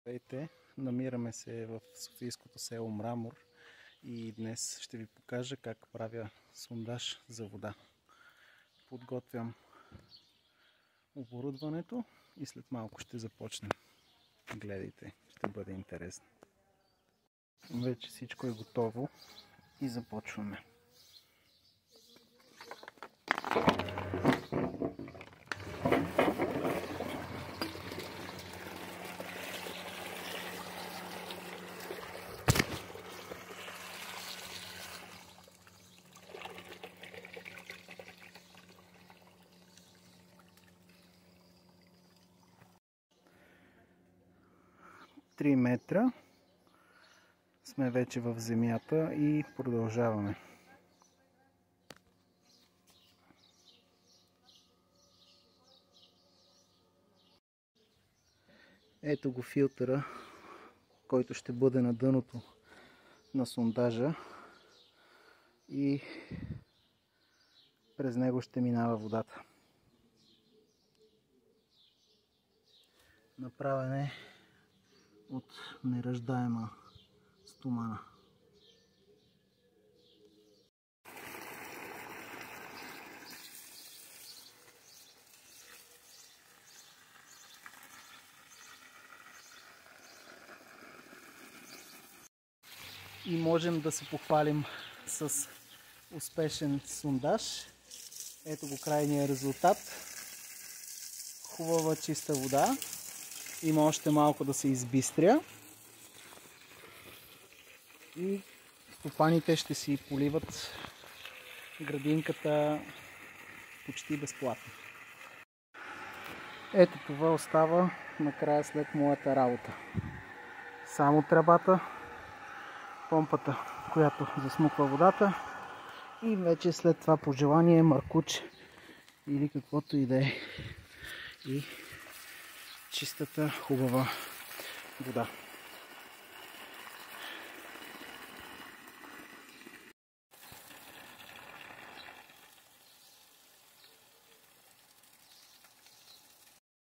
Здравейте! Намираме се в софийското село Мрамор и днес ще ви покажа как правя сондаж за вода. Подготвям оборудването и след малко ще започнем. Гледайте, ще бъде интересно. Вече всичко е готово и започваме. Три метра сме вече в земята и продължаваме. Ето го филтъра, който ще бъде на дъното на сондажа и през него ще минава водата. Направен е от неръждаема стомана. И можем да се похвалим с успешен сондаж. Ето го крайния резултат. Хубава чиста вода. Има още малко да се избистря. И стопаните ще си поливат градинката почти безплатно. Ето това остава накрая след моята работа. Само тръбата, помпата, която засмуква водата и вече след това по желание маркуч или каквото и да е. И чистата хубава вода.